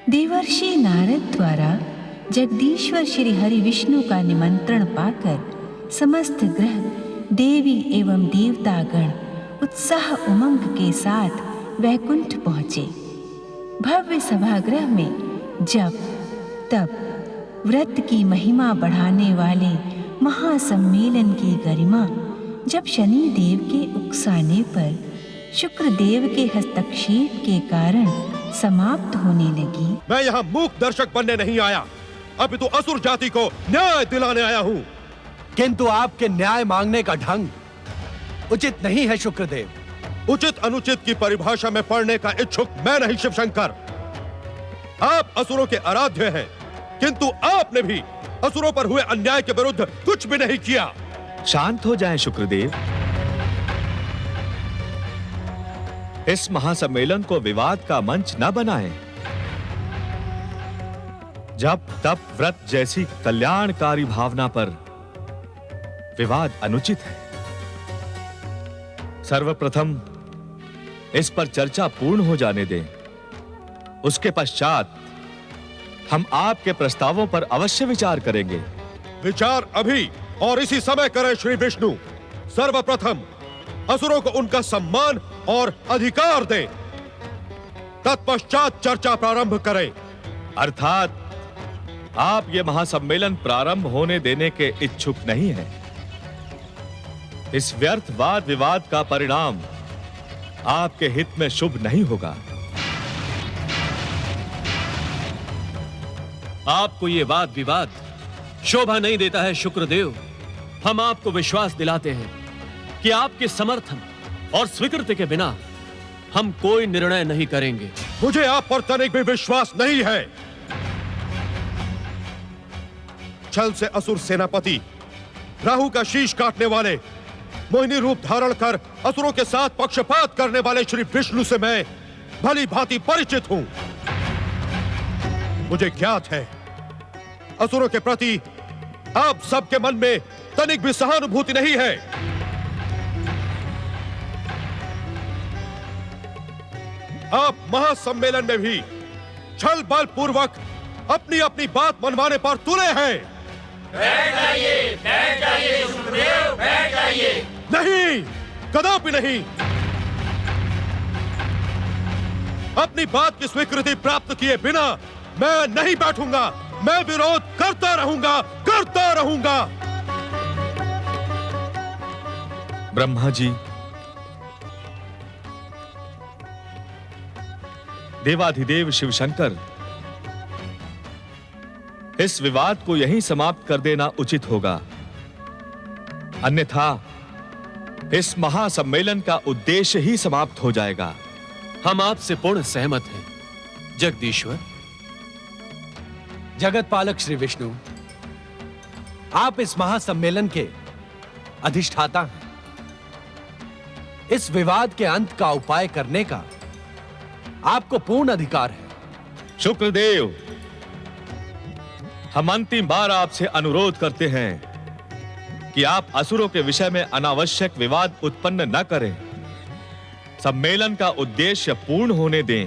देवर्षि नारद द्वारा जगदीश्वर श्री हरि विष्णु का निमंत्रण पाकर समस्त ग्रह देवी एवं देवतागण उत्साह उमंग के साथ वैकुंठ पहुँचे। भव्य सभागृह में जप तप व्रत की महिमा बढ़ाने वाले महासम्मेलन की गरिमा जब शनि देव के उकसाने पर शुक्र देव के हस्तक्षेप के कारण समाप्त होने लगी। मैं यहाँ मूक दर्शक बनने नहीं आया, अपितु असुर जाति को न्याय दिलाने आया हूँ। किंतु आपके न्याय मांगने का ढंग उचित नहीं है शुक्रदेव। उचित अनुचित की परिभाषा में पढ़ने का इच्छुक मैं नहीं शिवशंकर। आप असुरों के आराध्य हैं, किंतु आपने भी असुरों पर हुए अन्याय के विरुद्ध कुछ भी नहीं किया। शांत हो जाएं शुक्रदेव। इस महासम्मेलन को विवाद का मंच न बनाएं। जप तप व्रत जैसी कल्याणकारी भावना पर विवाद अनुचित है। सर्वप्रथम इस पर चर्चा पूर्ण हो जाने दें। उसके पश्चात हम आपके प्रस्तावों पर अवश्य विचार करेंगे। विचार अभी और इसी समय करें श्री विष्णु। सर्वप्रथम असुरों को उनका सम्मान और अधिकार दें, तत्पश्चात चर्चा प्रारंभ करें। अर्थात आप ये महासम्मेलन प्रारंभ होने देने के इच्छुक नहीं हैं। इस व्यर्थ वाद विवाद का परिणाम आपके हित में शुभ नहीं होगा। आपको ये वाद विवाद शोभा नहीं देता है शुक्रदेव। हम आपको विश्वास दिलाते हैं कि आपके समर्थन और स्वीकृति के बिना हम कोई निर्णय नहीं करेंगे। मुझे आप पर तनिक भी विश्वास नहीं है। छल से असुर सेनापति राहु का शीश काटने वाले, मोहिनी रूप धारण कर असुरों के साथ पक्षपात करने वाले श्री विष्णु से मैं भली भांति परिचित हूं। मुझे ज्ञात है असुरों के प्रति आप सबके मन में तनिक भी सहानुभूति नहीं है। आप महासम्मेलन में भी छल बल पूर्वक अपनी अपनी बात मनवाने पर तुले हैं। बैठ जाइए शुक्रदेव, बैठ जाइए। नहीं, कदापि नहीं। अपनी बात की स्वीकृति प्राप्त किए बिना मैं नहीं बैठूंगा। मैं विरोध करता रहूंगा, करता रहूंगा। ब्रह्मा जी, देवाधिदेव शिवशंकर, इस विवाद को यहीं समाप्त कर देना उचित होगा। अन्यथा इस महासम्मेलन का उद्देश्य ही समाप्त हो जाएगा। हम आपसे पूर्ण सहमत हैं जगदीश्वर। जगत पालक श्री विष्णु, आप इस महासम्मेलन के अधिष्ठाता हैं। इस विवाद के अंत का उपाय करने का आपको पूर्ण अधिकार है। शुक्रदेव, हम अंतिम बार आपसे अनुरोध करते हैं कि आप असुरों के विषय में अनावश्यक विवाद उत्पन्न न करें। सम्मेलन का उद्देश्य पूर्ण होने दें।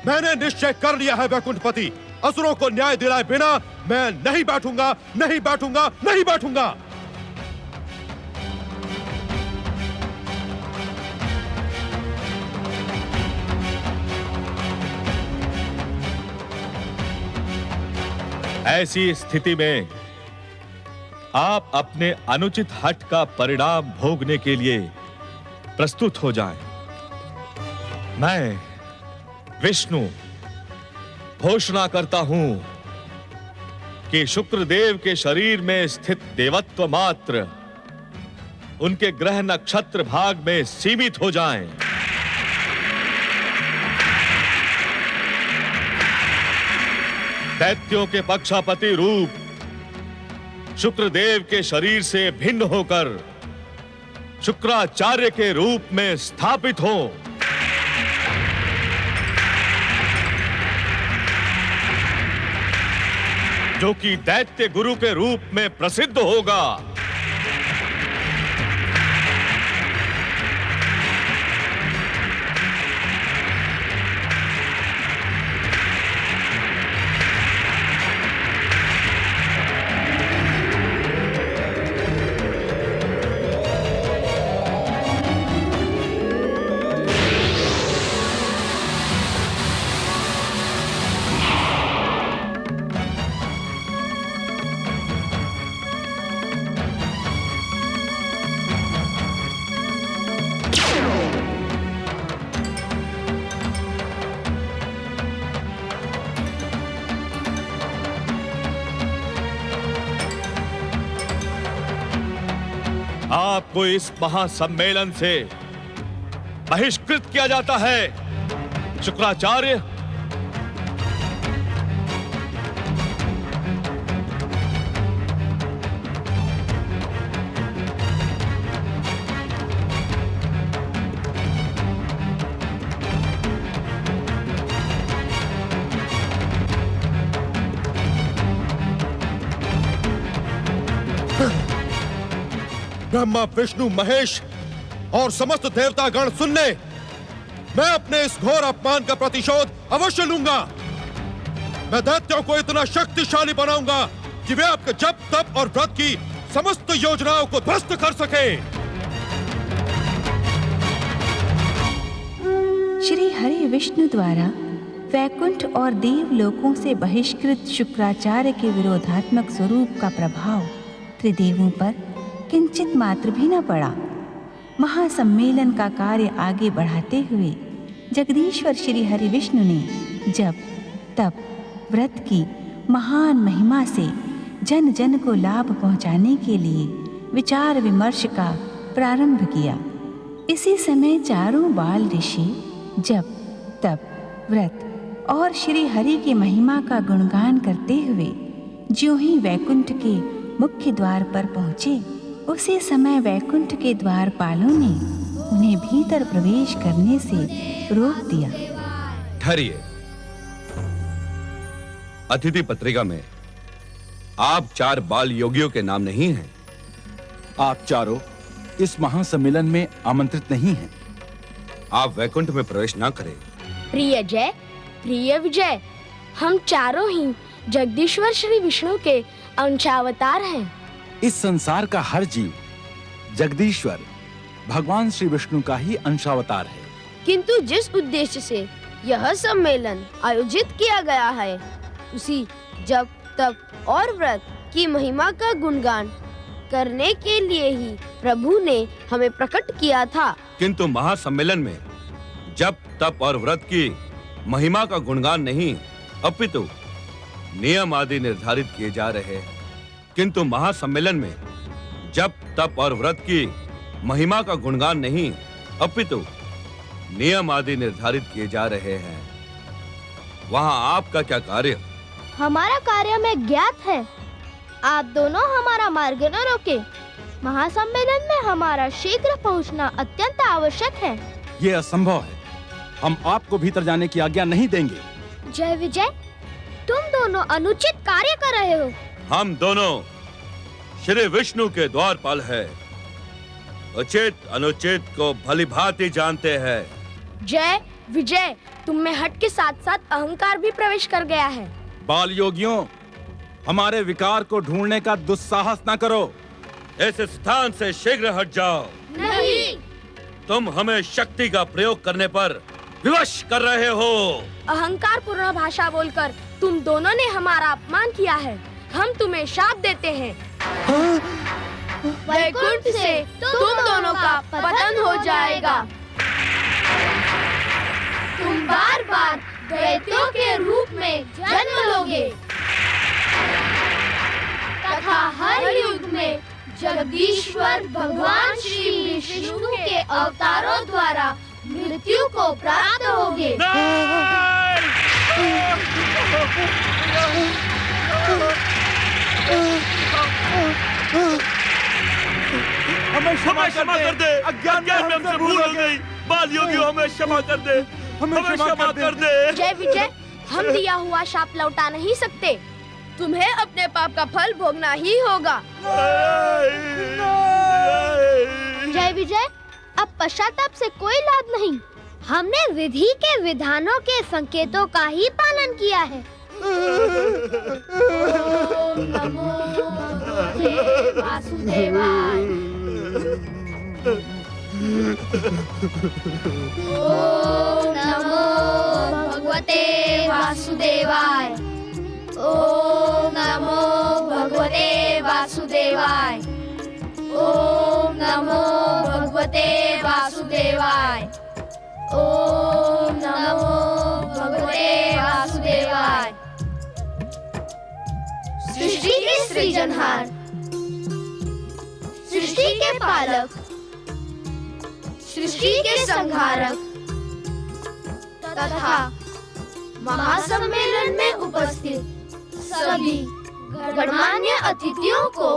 मैंने निश्चय कर लिया है वैकुंठपति, असुरों को न्याय दिलाए बिना मैं नहीं बैठूंगा, नहीं बैठूंगा, नहीं बैठूंगा। ऐसी स्थिति में आप अपने अनुचित हठ का परिणाम भोगने के लिए प्रस्तुत हो जाएं। मैं विष्णु घोषणा करता हूं कि शुक्रदेव के शरीर में स्थित देवत्व मात्र उनके ग्रह नक्षत्र भाग में सीमित हो जाएं। दैत्यों के पक्षापति रूप शुक्रदेव के शरीर से भिन्न होकर शुक्राचार्य के रूप में स्थापित हो। जो कि दैत्य गुरु के रूप में प्रसिद्ध होगा। आपको इस महासम्मेलन से बहिष्कृत किया जाता है। शुक्राचार्य, ब्रह्मा, विष्णु, महेश और समस्त देवतागण सुन ले, मैं अपने इस घोर अपमान का प्रतिशोध अवश्य लूंगा। मैं दैत्यों को इतना शक्तिशाली बनाऊंगा कि वे आपके जप, तप और व्रत की समस्त योजनाओं को ध्वस्त कर सके। श्री हरि विष्णु द्वारा वैकुंठ और देवलोकों से बहिष्कृत शुक्राचार्य के विरोधात्मक स्वरूप का प्रभाव त्रिदेवों पर किंचित मात्र भी न पड़ा। महासम्मेलन का कार्य आगे बढ़ाते हुए जगदीश्वर श्री हरि विष्णु ने जप, तप, व्रत की महान महिमा से जन जन को लाभ पहुंचाने के लिए विचार विमर्श का प्रारंभ किया। इसी समय चारों बाल ऋषि जप, तप, व्रत और श्री हरि की महिमा का गुणगान करते हुए ज्यों ही वैकुंठ के मुख्य द्वार पर पहुंचे, उसी समय वैकुंठ के द्वारपालों ने उन्हें भीतर प्रवेश करने से रोक दिया। ठहरिए। अतिथि पत्रिका में आप 4 बाल योगियों के नाम नहीं हैं। आप चारों इस महासम्मेलन में आमंत्रित नहीं हैं। आप वैकुंठ में प्रवेश ना करें। प्रिय जय, प्रिय विजय, हम चारों ही जगदीश्वर श्री विष्णु के अंशावतार हैं। इस संसार का हर जीव जगदीश्वर भगवान श्री विष्णु का ही अंशावतार है। किंतु जिस उद्देश्य से यह सम्मेलन आयोजित किया गया है, उसी जप, तप और व्रत की महिमा का गुणगान करने के लिए ही प्रभु ने हमें प्रकट किया था। किंतु महासम्मेलन में जप, तप और व्रत की महिमा का गुणगान नहीं, अपितु नियम आदि निर्धारित किए जा रहे हैं। किंतु महासम्मेलन में जप, तप और व्रत की महिमा का गुणगान नहीं, अपितु नियम आदि निर्धारित किए जा रहे हैं। वहाँ आपका क्या कार्य? हमारा कार्य में ज्ञात है। आप दोनों हमारा मार्ग न रोके। महासम्मेलन में हमारा शीघ्र पहुंचना अत्यंत आवश्यक है। ये असंभव है। हम आपको भीतर जाने की आज्ञा नहीं देंगे। जय विजय, तुम दोनों अनुचित कार्य कर रहे हो। हम दोनों श्री विष्णु के द्वारपाल हैं। उचित अनुचित को भलीभांति जानते हैं। जय विजय, तुम में हट के साथ साथ अहंकार भी प्रवेश कर गया है। बाल योगियों, हमारे विकार को ढूंढने का दुस्साहस न करो। इस स्थान से शीघ्र हट जाओ। नहीं। तुम हमें शक्ति का प्रयोग करने पर विवश कर रहे हो। अहंकार पूर्ण भाषा बोलकर तुम दोनों ने हमारा अपमान किया है। हम तुम्हें शाप देते हैं। वैकुंठ से तुम दोनों का पतन हो जाएगा। तुम बार बार दैत्यों के रूप में जन्म लोगे तथा हर युग में जगदीश्वर भगवान श्री विष्णु के अवतारों द्वारा मृत्यु को प्राप्त होगे। हमें क्षमा कर दे। अज्ञान में हमसे भूल हो गई। बाल योगियों, हमें क्षमा कर दे। हमें क्षमा कर दे। जय विजय, हम दिया हुआ शाप लौटा नहीं सकते। तुम्हें अपने पाप का फल भोगना ही होगा। जय विजय, अब पश्चाताप से कोई लाभ नहीं। हमने विधि के विधानों के संकेतों का ही पालन किया है। ओम नमो भगवते वासुदेवाय। ओम नमो भगवते वासुदेवाय। ओम नमो भगवते वासुदेवाय। ओम नमो भगवते वासुदेवाय। ओम नमो भगवते वासुदेवाय। सृष्टि के सृजनहार सृष्टि के पालक, सृष्टि के संहारक तथा महासम्मेलन में उपस्थित सभी गणमान्य अतिथियों को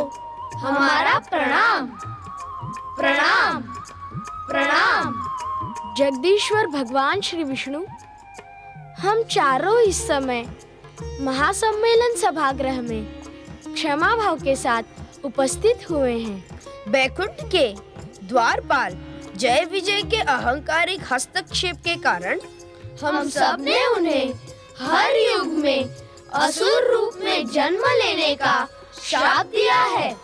हमारा प्रणाम, प्रणाम, प्रणाम। जगदीश्वर भगवान श्री विष्णु, हम चारों इस समय महासम्मेलन सभागृह में क्षमा भाव के साथ उपस्थित हुए हैं। बैकुंठ के द्वारपाल जय विजय के अहंकारिक हस्तक्षेप के कारण हम सब ने उन्हें हर युग में असुर रूप में जन्म लेने का श्राप दिया है।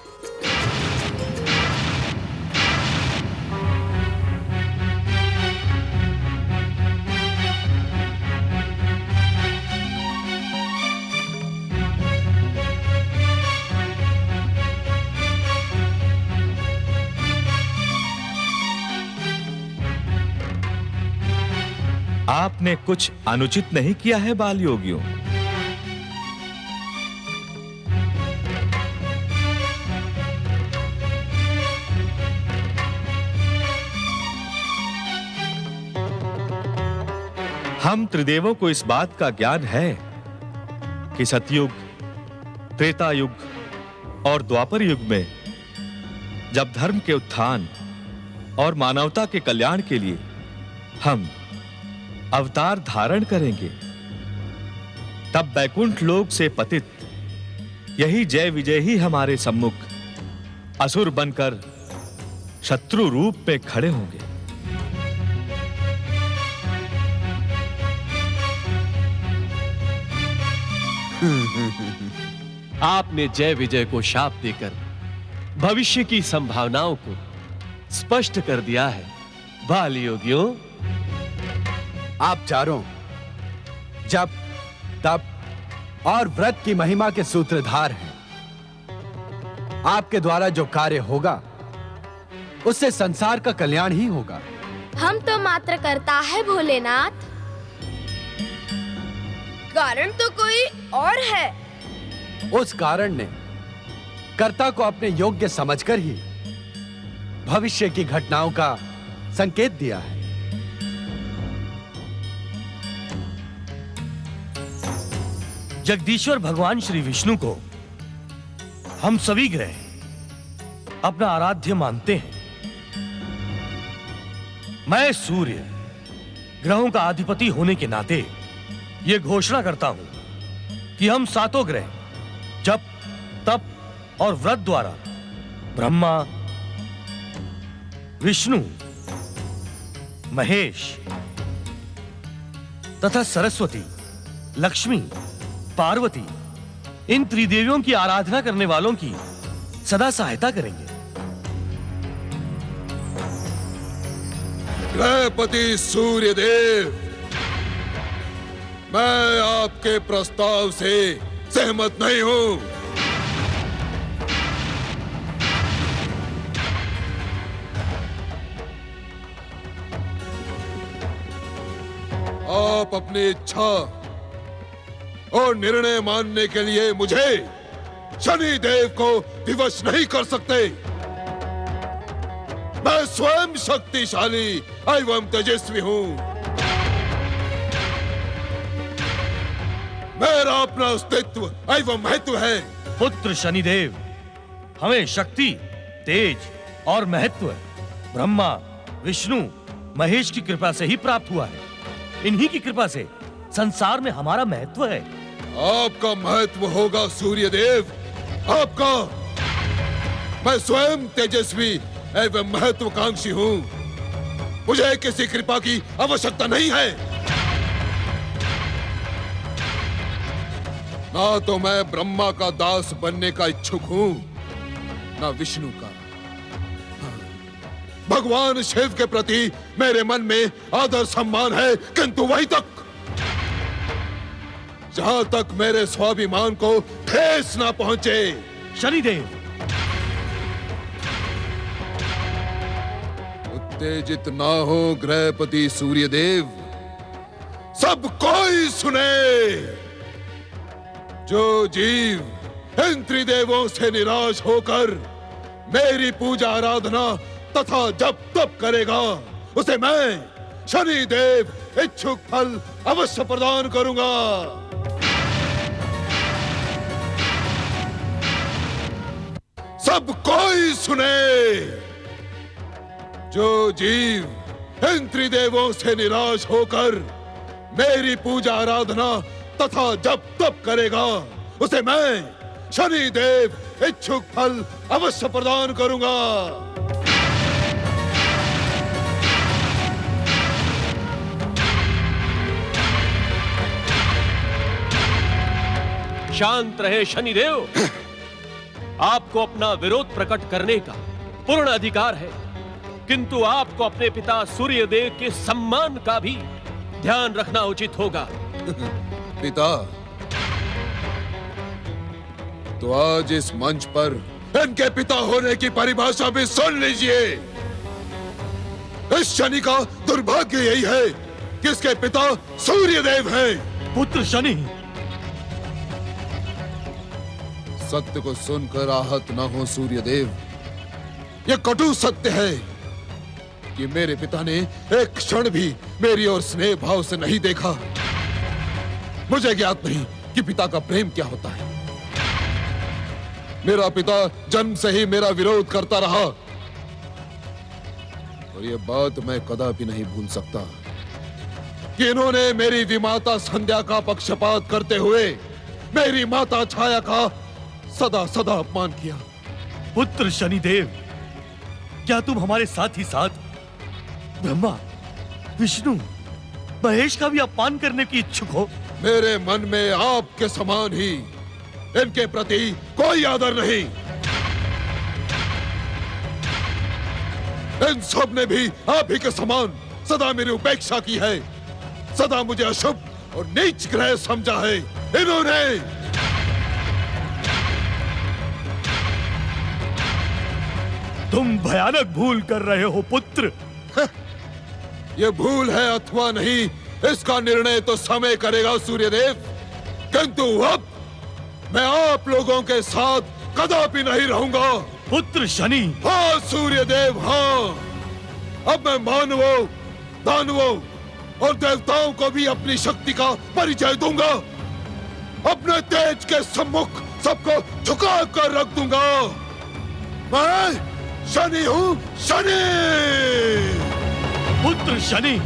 आपने कुछ अनुचित नहीं किया है बाल योगियों। हम त्रिदेवों को इस बात का ज्ञान है कि सतयुग, त्रेता युग और द्वापर युग में जब धर्म के उत्थान और मानवता के कल्याण के लिए हम अवतार धारण करेंगे, तब बैकुंठ लोक से पतित यही जय विजय ही हमारे सम्मुख असुर बनकर शत्रु रूप में खड़े होंगे। आपने जय विजय को शाप देकर भविष्य की संभावनाओं को स्पष्ट कर दिया है। बाल योगियों, आप चारों जप, तप और व्रत की महिमा के सूत्रधार हैं। आपके द्वारा जो कार्य होगा उससे संसार का कल्याण ही होगा। हम तो मात्र करता है भोलेनाथ। कारण तो कोई और है। उस कारण ने कर्ता को अपने योग्य समझकर ही भविष्य की घटनाओं का संकेत दिया है। जगदीश्वर भगवान श्री विष्णु को हम सभी ग्रह अपना आराध्य मानते हैं। मैं सूर्य ग्रहों का अधिपति होने के नाते यह घोषणा करता हूं कि हम सातों ग्रह जप, तप और व्रत द्वारा ब्रह्मा, विष्णु, महेश तथा सरस्वती, लक्ष्मी, पार्वती, इन त्रिदेवियों की आराधना करने वालों की सदा सहायता करेंगे। ग्रहपति सूर्यदेव, मैं आपके प्रस्ताव से सहमत नहीं हूं। आप अपनी इच्छा और निर्णय मानने के लिए मुझे शनि देव को विवश नहीं कर सकते। मैं स्वयं शक्तिशाली एवं तेजस्वी हूं। मेरा अपना अस्तित्व एवं महत्व है। पुत्र शनिदेव, हमें शक्ति, तेज और महत्व ब्रह्मा, विष्णु, महेश की कृपा से ही प्राप्त हुआ है। इन्हीं की कृपा से संसार में हमारा महत्व है। आपका महत्व होगा सूर्यदेव, आपका। मैं स्वयं तेजस्वी एवं महत्वाकांक्षी हूं। मुझे किसी कृपा की आवश्यकता नहीं है। ना तो मैं ब्रह्मा का दास बनने का इच्छुक हूं, ना विष्णु का। भगवान शिव के प्रति मेरे मन में आदर सम्मान है, किंतु वहीं तक जहां तक मेरे स्वाभिमान को ठेस ना पहुंचे। शनिदेव, उत्तेजित ना हो ग्रहपति सूर्यदेव। सब कोई सुने। जो जीव इन त्रिदेवों से निराश होकर मेरी पूजा आराधना तथा जप तप करेगा उसे मैं शनि देव इच्छुक फल अवश्य प्रदान करूंगा। सब कोई सुने, जो जीव इन त्रिदेवों से निराश होकर मेरी पूजा आराधना तथा जप तप करेगा उसे मैं शनि देव इच्छुक फल अवश्य प्रदान करूंगा। शांत रहे शनिदेव। आपको अपना विरोध प्रकट करने का पूर्ण अधिकार है, किंतु आपको अपने पिता सूर्यदेव के सम्मान का भी ध्यान रखना उचित होगा। पिता, तो आज इस मंच पर इनके पिता होने की परिभाषा भी सुन लीजिए। इस शनि का दुर्भाग्य यही है कि इसके पिता सूर्यदेव हैं। पुत्र शनि, सत्य को सुनकर आहत न हो सूर्यदेव। यह कटु सत्य है कि मेरे पिता ने एक क्षण भी मेरी ओर स्नेह भाव से नहीं देखा। मुझे ज्ञात नहीं कि पिता का प्रेम क्या होता है। मेरा पिता जन्म से ही मेरा विरोध करता रहा और यह बात मैं कदापि नहीं भूल सकता कि इन्होंने मेरी विमाता संध्या का पक्षपात करते हुए मेरी माता छाया का सदा सदा अपमान किया। पुत्र शनिदेव, क्या तुम हमारे साथ ही साथ ब्रह्मा, विष्णु, महेश का भी अपमान करने की इच्छुक हो? मेरे मन में आपके समान ही इनके प्रति कोई आदर नहीं। इन सब ने भी आप ही के समान सदा मेरी उपेक्षा की है, सदा मुझे अशुभ और नीच ग्रह समझा है। इन्होंने तुम भयानक भूल कर रहे हो पुत्र। ये भूल है अथवा नहीं, इसका निर्णय तो समय करेगा सूर्यदेव। किंतु अब मैं आप लोगों के साथ कदापि नहीं रहूंगा। पुत्र शनि। हाँ सूर्यदेव, हाँ। अब मैं मानवों, दानवों और देवताओं को भी अपनी शक्ति का परिचय दूंगा। अपने तेज के सम्मुख सबको झुका कर रख दूंगा। मैं शनि हूँ, शनि। पुत्र शनि,